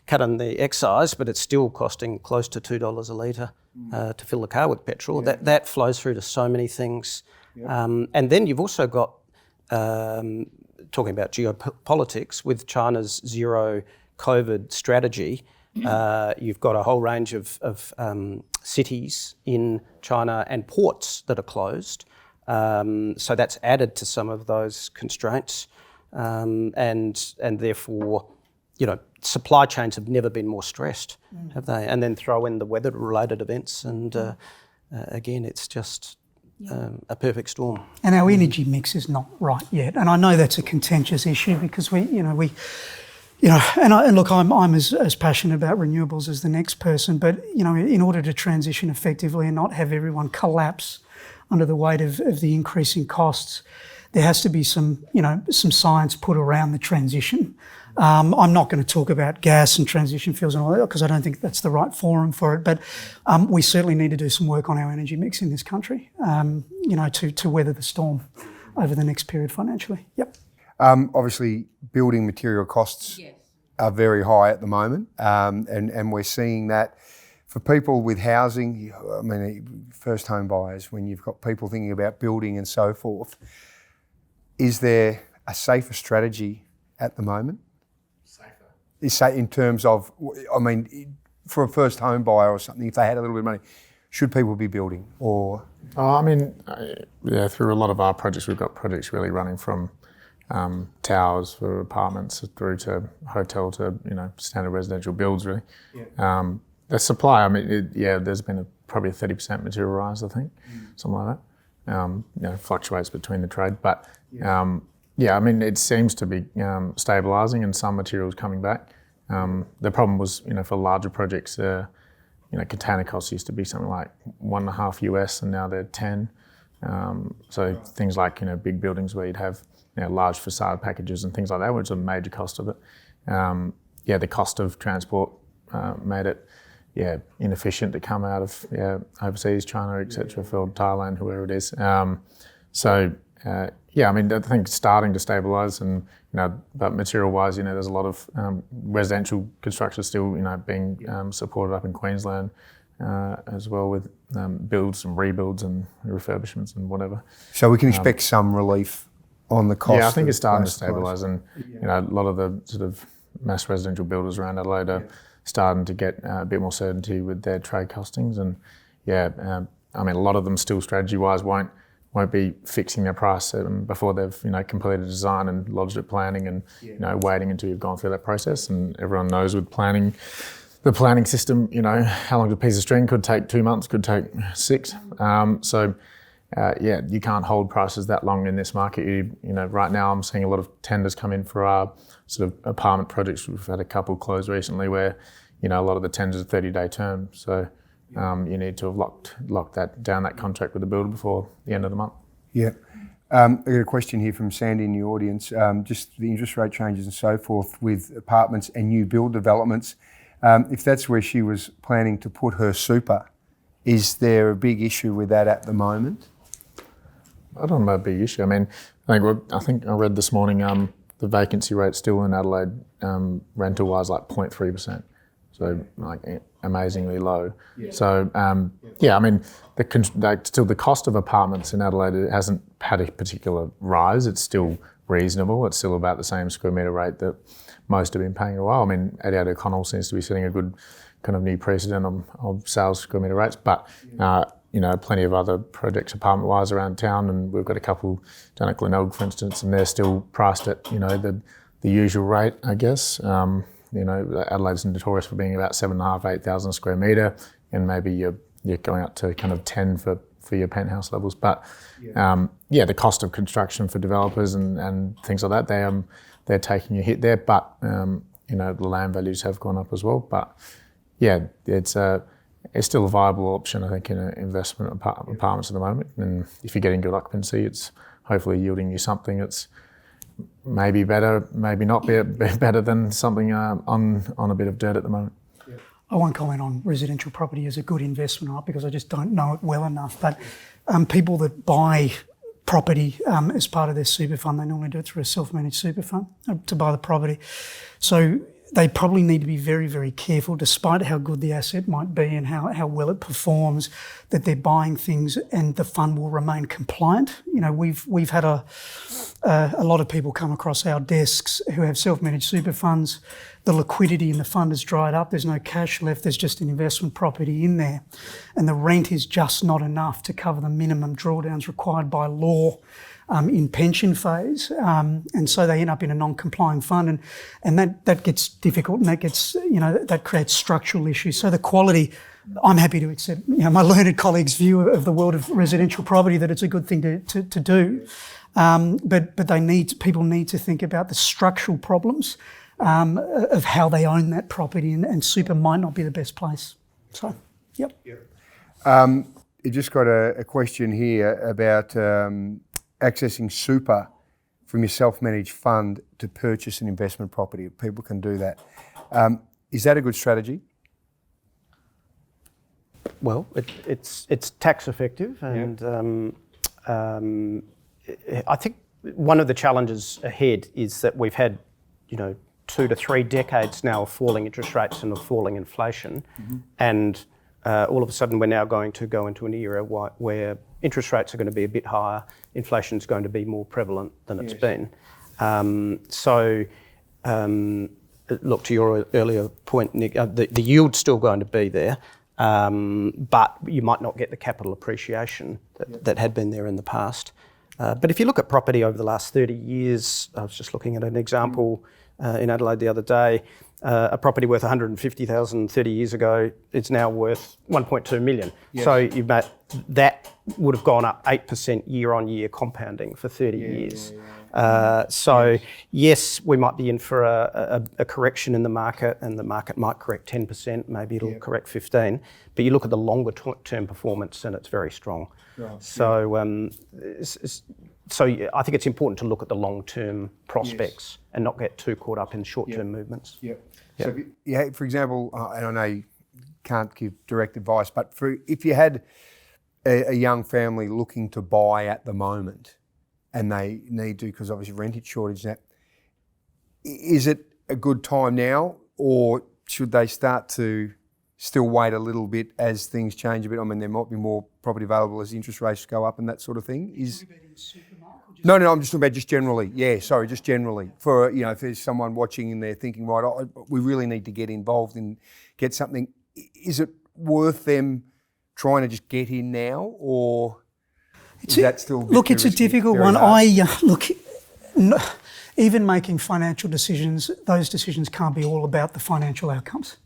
cut on the excise, but it's still costing close to $2 a litre to fill the car with petrol. That flows through to so many things. And then you've also got, talking about geopolitics, with China's zero COVID strategy, you've got a whole range of cities in China and ports that are closed. So that's added to some of those constraints. And therefore, supply chains have never been more stressed, have they? And then throw in the weather-related events, and again, it's just a perfect storm. And our energy mix is not right yet. And I know that's a contentious issue because and look, I'm as passionate about renewables as the next person, but in order to transition effectively and not have everyone collapse under the weight of the increasing costs, there has to be some science put around the transition. I'm not going to talk about gas and transition fuels and all that because I don't think that's the right forum for it. But we certainly need to do some work on our energy mix in this country, to weather the storm over the next period financially. Yep. Obviously, building material costs are very high at the moment, and we're seeing that for people with housing. I mean, first home buyers, when you've got people thinking about building and so forth, is there a safer strategy at the moment? In terms of, for a first home buyer or something, if they had a little bit of money, should people be building or? Through a lot of our projects, we've got projects really running from towers for apartments through to hotel to standard residential builds really. The supply, there's been probably a 30% material rise, I think, something like that. Fluctuates between the trade, but it seems to be stabilising and some materials coming back. The problem was, for larger projects, container costs used to be something like $1.5 US, and now they're 10. So things like big buildings where you'd have large facade packages and things like that, which is a major cost of it. The cost of transport made it inefficient to come out of overseas, China, etc., for Thailand, whoever it is. I think it's starting to stabilise, and but material-wise, there's a lot of residential construction still, being supported up in Queensland as well with builds and rebuilds and refurbishments and whatever. So we can expect some relief on the cost. Yeah, I think it's starting to place stabilise, and a lot of the sort of mass residential builders around Adelaide are starting to get a bit more certainty with their trade costings, and I mean, a lot of them still strategy-wise won't be fixing their price before they've completed design and lodged it planning, and waiting until you've gone through that process. And everyone knows with planning, the planning system, how long a piece of string could take 2 months, could take 6. You can't hold prices that long in this market. Right now I'm seeing a lot of tenders come in for our sort of apartment projects. We've had a couple close recently where, a lot of the tenders are 30-day term. So you need to have locked that contract with the builder before the end of the month. Yeah. I've got a question here from Sandy in the audience. Just the interest rate changes and so forth with apartments and new build developments. If that's where she was planning to put her super, is there a big issue with that at the moment? I don't know about a big issue. I mean, I think I read this morning the vacancy rate still in Adelaide rental-wise like 0.3%. So amazingly low. Yeah. So I mean, still the cost of apartments in Adelaide, it hasn't had a particular rise. It's still reasonable. It's still about the same square metre rate that most have been paying a while. I mean, Adelaide O'Connell seems to be setting a good kind of new precedent of sales square metre rates, but plenty of other projects apartment-wise around town, and we've got a couple down at Glenelg, for instance, and they're still priced at the usual rate, I guess. Adelaide's notorious for being about 7,500, 8,000 square metre, and maybe you're going up to kind of 10 for your penthouse levels. But the cost of construction for developers and things like that, they're taking a hit there. But the land values have gone up as well. But it's still a viable option, I think, in investment apartments at the moment. And if you're getting good occupancy, it's hopefully yielding you something that's maybe better, maybe not be better than something on a bit of dirt at the moment. I won't comment on residential property as a good investment, right, because I just don't know it well enough. But people that buy property as part of their super fund, they normally do it through a self-managed super fund to buy the property. So they probably need to be very, very careful, despite how good the asset might be and how well it performs, that they're buying things and the fund will remain compliant. We've had a lot of people come across our desks who have self-managed super funds. The liquidity in the fund has dried up. There's no cash left. There's just an investment property in there. And the rent is just not enough to cover the minimum drawdowns required by law in pension phase. And so they end up in a non-complying fund. And that gets difficult, and that gets, that creates structural issues. So the quality, I'm happy to accept my learned colleagues' view of the world of residential property, that it's a good thing to do. But people need to think about the structural problems of how they own that property, and super might not be the best place. So, yep. You just got a question here about accessing super from your self-managed fund to purchase an investment property. People can do that. Is that a good strategy? Well, it's tax effective, and I think one of the challenges ahead is that we've had 2 to 3 decades now of falling interest rates and of falling inflation, and all of a sudden we're now going to go into an era where interest rates are going to be a bit higher, inflation is going to be more prevalent than it's been. Look, to your earlier point, Nick, the yield's still going to be there, but you might not get the capital appreciation that had been there in the past. But if you look at property over the last 30 years, I was just looking at an example in Adelaide the other day. A property worth $150,000 30 years ago, it's now worth $1.2 million. Yes. So that would have gone up 8% year on year compounding for 30 years. Yes, we might be in for a correction in the market, and the market might correct 10%, maybe it'll correct 15%. But you look at the longer term performance and it's very strong. Right. So I think it's important to look at the long-term prospects and not get too caught up in short-term movements. Yep. So for example, and I know you can't give direct advice, but if you had a young family looking to buy at the moment, and they need to, because obviously rented shortage now, is it a good time now, or should they start to still wait a little bit as things change a bit? I mean, there might be more property available as interest rates go up and that sort of thing. No, I'm just talking about just generally. Yeah, sorry, just generally. For, if there's someone watching and they're thinking, right, we really need to get involved and get something. Is it worth them trying to just get in now, or is that still? Look, it's a difficult one. Even making financial decisions, those decisions can't be all about the financial outcomes,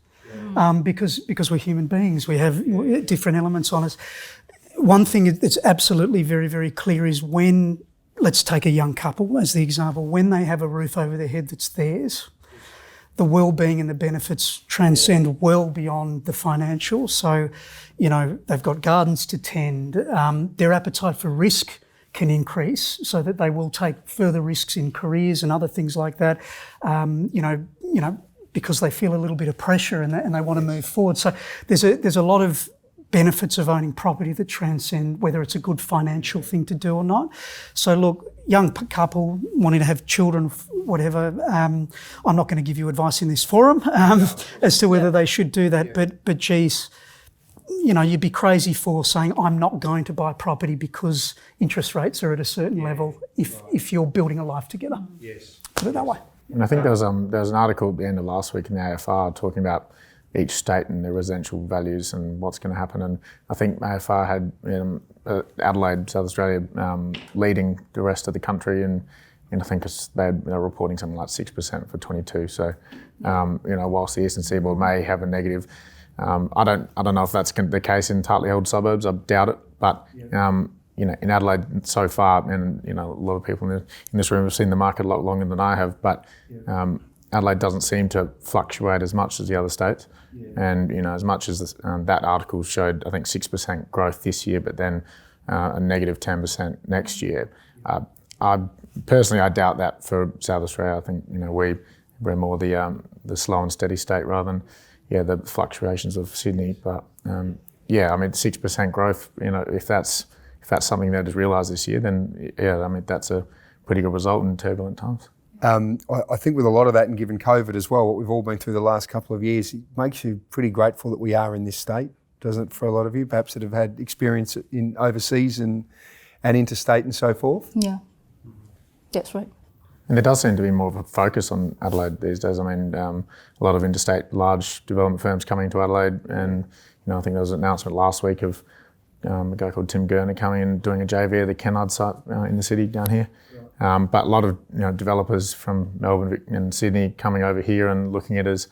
because we're human beings. We have different elements on us. One thing that's absolutely very, very clear is when, let's take a young couple as the example, when they have a roof over their head that's theirs, the well-being and the benefits transcend well beyond the financial. So, they've got gardens to tend. Their appetite for risk can increase so that they will take further risks in careers and other things like that, because they feel a little bit of pressure and they want to move forward. So there's a lot of benefits of owning property that transcend whether it's a good financial thing to do or not. So look, young couple wanting to have children, whatever, I'm not going to give you advice in this forum as to whether they should do that, but geez, you'd be crazy for saying, I'm not going to buy property because interest rates are at a certain level if you're building a life together. Yes. Put it that way. And I think there was an article at the end of last week in the AFR talking about each state and their residential values and what's going to happen. And I think AFR had Adelaide, South Australia, leading the rest of the country, and I think they're reporting something like 6% for 22. So, whilst the Eastern Seaboard may have a negative, I don't know if that's the case in tightly held suburbs. I doubt it, but in Adelaide so far, and a lot of people in this room have seen the market a lot longer than I have, but Adelaide doesn't seem to fluctuate as much as the other states. And as much as that article showed, I think 6% growth this year, but then a negative 10% next year. I doubt that for South Australia. I think we're more the slow and steady state rather than the fluctuations of Sydney. But 6% growth. If that's something that is realised this year, then that's a pretty good result in turbulent times. I think with a lot of that, and given COVID as well, what we've all been through the last couple of years, it makes you pretty grateful that we are in this state, doesn't it, for a lot of you, perhaps that have had experience in overseas and interstate and so forth? Yeah, that's right. And there does seem to be more of a focus on Adelaide these days. I mean, a lot of interstate large development firms coming to Adelaide, and I think there was an announcement last week of a guy called Tim Gurner coming and doing a JV at the Kennard site in the city down here. But a lot of developers from Melbourne and Sydney coming over here and looking at it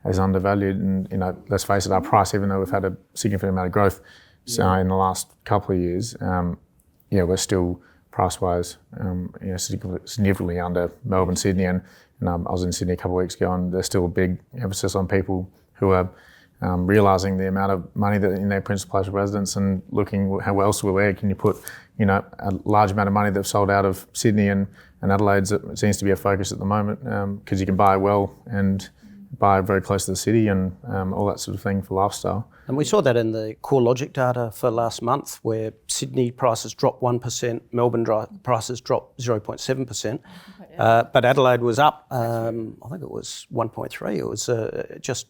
as undervalued. And let's face it, our price, even though we've had a significant amount of growth in the last couple of years, we're still price-wise significantly under Melbourne, Sydney, and I was in Sydney a couple of weeks ago, and there's still a big emphasis on people who are realising the amount of money that in their principal place of residence and looking how else where can you put a large amount of money that's sold out of Sydney and Adelaide. It seems to be a focus at the moment because you can buy well and buy very close to the city and all that sort of thing for lifestyle. And we saw that in the CoreLogic data for last month, where Sydney prices dropped 1%, Melbourne prices dropped 0.7%, but Adelaide was up, I think it was 1.3. It was just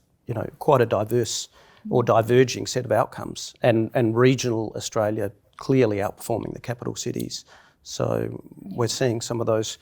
quite a diverse or diverging set of outcomes, and regional Australia clearly outperforming the capital cities. So we're seeing some of those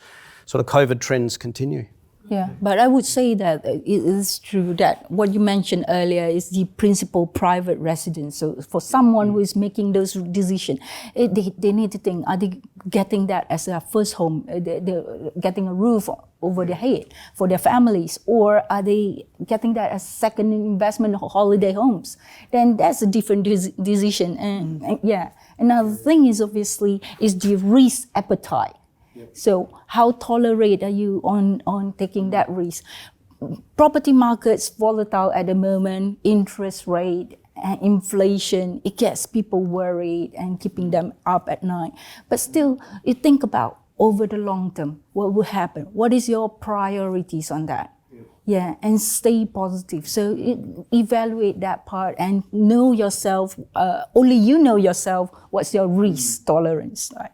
sort of COVID trends continue. Yeah, but I would say that it is true that what you mentioned earlier is the principal private residence. So for someone who is making those decisions, they need to think, are they getting that as their first home, they're getting a roof over their head for their families, or are they getting that as second investment holiday homes? Then that's a different decision. And another thing is obviously is the risk appetite. So how tolerate are you on taking that risk? Property market's volatile at the moment, interest rate, inflation, it gets people worried and keeping them up at night. But still, you think about over the long term, what will happen? What is your priorities on that? Yeah, and stay positive. So evaluate that part and know yourself, only you know yourself, what's your risk tolerance like.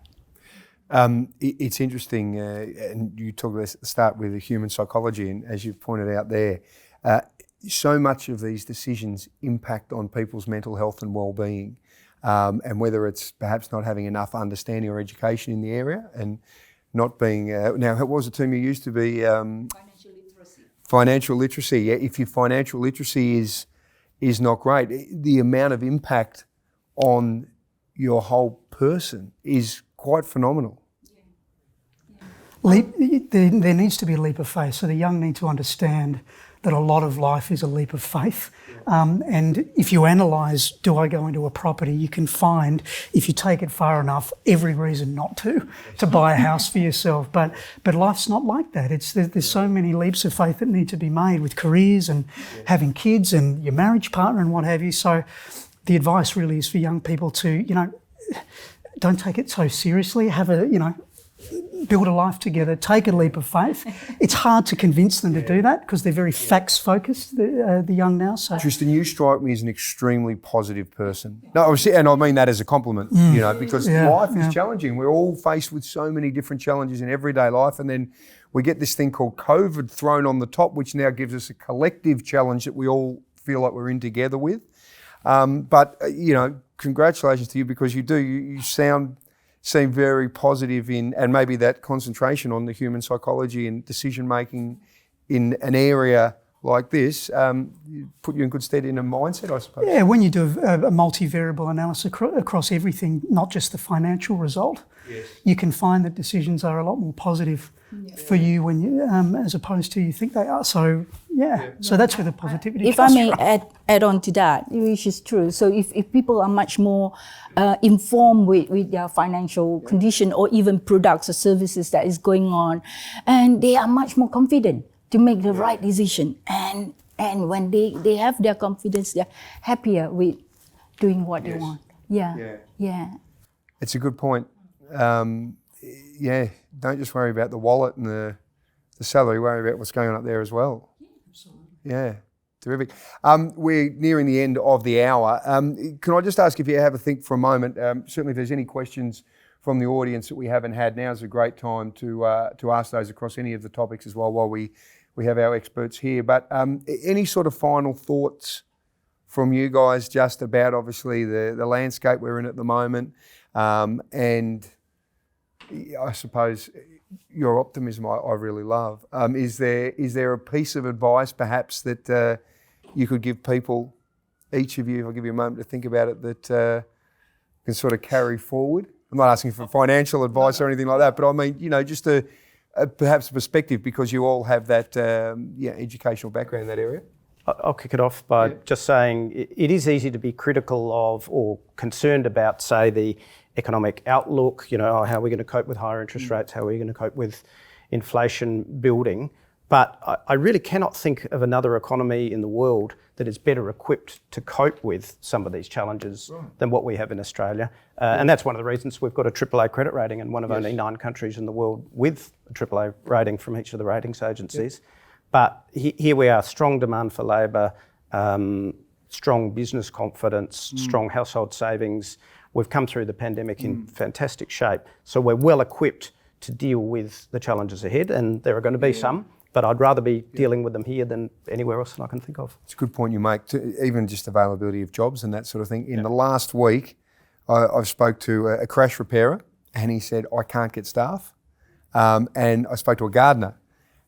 It's interesting, and you talked about at the start with the human psychology, and as you've pointed out there, so much of these decisions impact on people's mental health and well-being, and whether it's perhaps not having enough understanding or education in the area, and not being now. What was the term you used to be? Financial literacy. Financial literacy. Yeah, if your financial literacy is not great, the amount of impact on your whole person is quite phenomenal. There needs to be a leap of faith. So the young need to understand that a lot of life is a leap of faith. And if you analyse, do I go into a property, you can find, if you take it far enough, every reason not to buy a house for yourself. But life's not like that. There's so many leaps of faith that need to be made with careers and having kids and your marriage partner and what have you. So the advice really is for young people to, don't take it so seriously. Have build a life together, take a leap of faith. It's hard to convince them to do that because they're very facts focused, the young now. So Tristan, you strike me as an extremely positive person. No, and I mean that as a compliment, because life is challenging. We're all faced with so many different challenges in everyday life, and then we get this thing called COVID thrown on the top, which now gives us a collective challenge that we all feel like we're in together with. But congratulations to you, because you seem very positive and maybe that concentration on the human psychology and decision making in an area like this put you in good stead in a mindset, I suppose. Yeah, when you do a multivariable analysis across everything, not just the financial result, you can find that decisions are a lot more positive for you when you, as opposed to you think they are. So so that's where the positivity if comes I may add on to that, which is true. So if people are much more informed with their financial condition or even products or services that is going on, and they are much more confident to make the right decision. And when they have their confidence, they're happier with doing what they want. Yeah. It's a good point. Don't just worry about the wallet and the salary, worry about what's going on up there as well. Yeah, terrific. We're nearing the end of the hour. Can I just ask if you have a think for a moment? Certainly if there's any questions from the audience that we haven't had, now's a great time to ask those across any of the topics as well while we have our experts here. But any sort of final thoughts from you guys just about obviously the landscape we're in at the moment, and I suppose your optimism I really love. Is there a piece of advice perhaps that you could give people, each of you, if I'll give you a moment to think about it, that can sort of carry forward? I'm not asking for financial advice or anything like that, but I mean, just perhaps a perspective, because you all have that educational background in that area. I'll kick it off by just saying it is easy to be critical of or concerned about, say, the economic outlook, how are we going to cope with higher interest rates, how are we going to cope with inflation building. But I really cannot think of another economy in the world that is better equipped to cope with some of these challenges than what we have in Australia. And that's one of the reasons we've got a AAA credit rating and one of only 9 countries in the world with a AAA rating from each of the ratings agencies. But here we are, strong demand for labour, strong business confidence, strong household savings. We've come through the pandemic in fantastic shape. So we're well equipped to deal with the challenges ahead, and there are going to be some, but I'd rather be dealing with them here than anywhere else that I can think of. It's a good point you make, even just availability of jobs and that sort of thing. In the last week, I spoke to a crash repairer, and he said, I can't get staff. And I spoke to a gardener,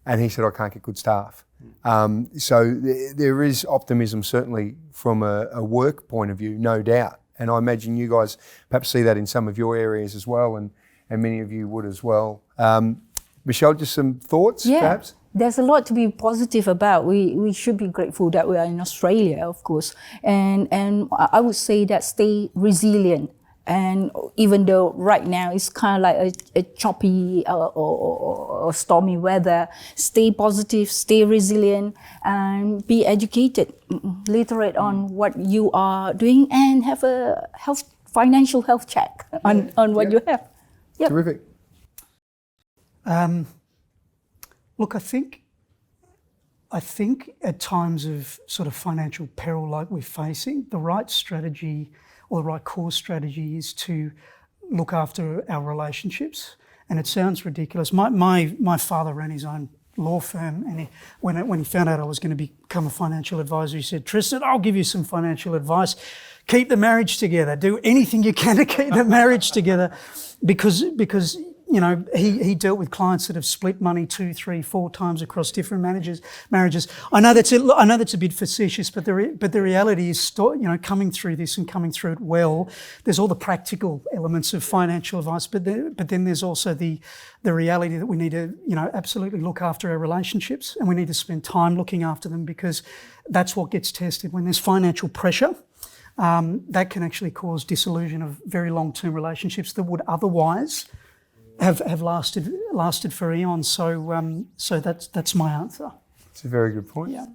and he said, I can't get good staff. So there is optimism, certainly from a work point of view, no doubt. And I imagine you guys perhaps see that in some of your areas as well, and many of you would as well. Michelle, just some thoughts, perhaps? There's a lot to be positive about. We should be grateful that we are in Australia, of course. And I would say that stay resilient. And even though right now it's kind of like a choppy or stormy weather, stay positive, stay resilient, and be educated, literate on what you are doing, and have a financial health check on what you have. Yep. Terrific. Look, I think at times of sort of financial peril like we're facing, the right strategy or the right core strategy is to look after our relationships. And it sounds ridiculous. My father ran his own law firm, and when he found out I was going to become a financial advisor, he said, Tristan, I'll give you some financial advice. Keep the marriage together. Do anything you can to keep the marriage together, because he dealt with clients that have split money 2, 3, 4 times across different marriages. I know that's a bit facetious, but the reality is, coming through this and coming through it well, there's all the practical elements of financial advice, but then there's also the reality that we need to, absolutely look after our relationships, and we need to spend time looking after them, because that's what gets tested when there's financial pressure. That can actually cause dissolution of very long-term relationships that would otherwise have lasted for eons. So that's my answer. It's a very good point. Yeah.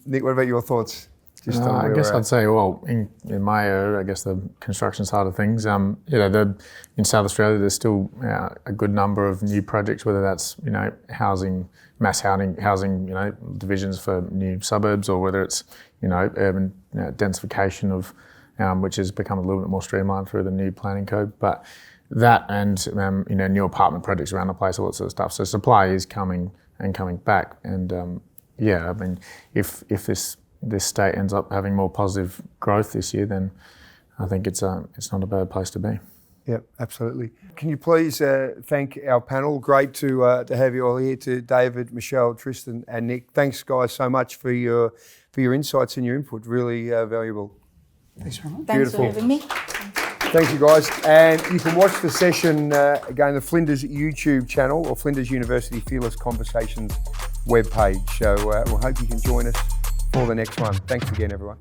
Nick, what about your thoughts? I guess I'd say, well, in my area, I guess the construction side of things, in South Australia, there's still a good number of new projects, whether that's, housing, mass housing, divisions for new suburbs, or whether it's, urban densification of, which has become a little bit more streamlined through the new planning code. But that and, new apartment projects around the place, all that sort of stuff. So supply is coming back. And if this state ends up having more positive growth this year, then I think it's not a bad place to be. Yep, absolutely. Can you please thank our panel? Great to have you all here, to David, Michelle, Tristan and Nick. Thanks, guys, so much for your insights and your input. Really valuable. Thanks very much. Thanks for having me. Thank you, guys. And you can watch the session again, the Flinders YouTube channel or Flinders University Fearless Conversations webpage. So we'll hope you can join us for the next one. Thanks again, everyone.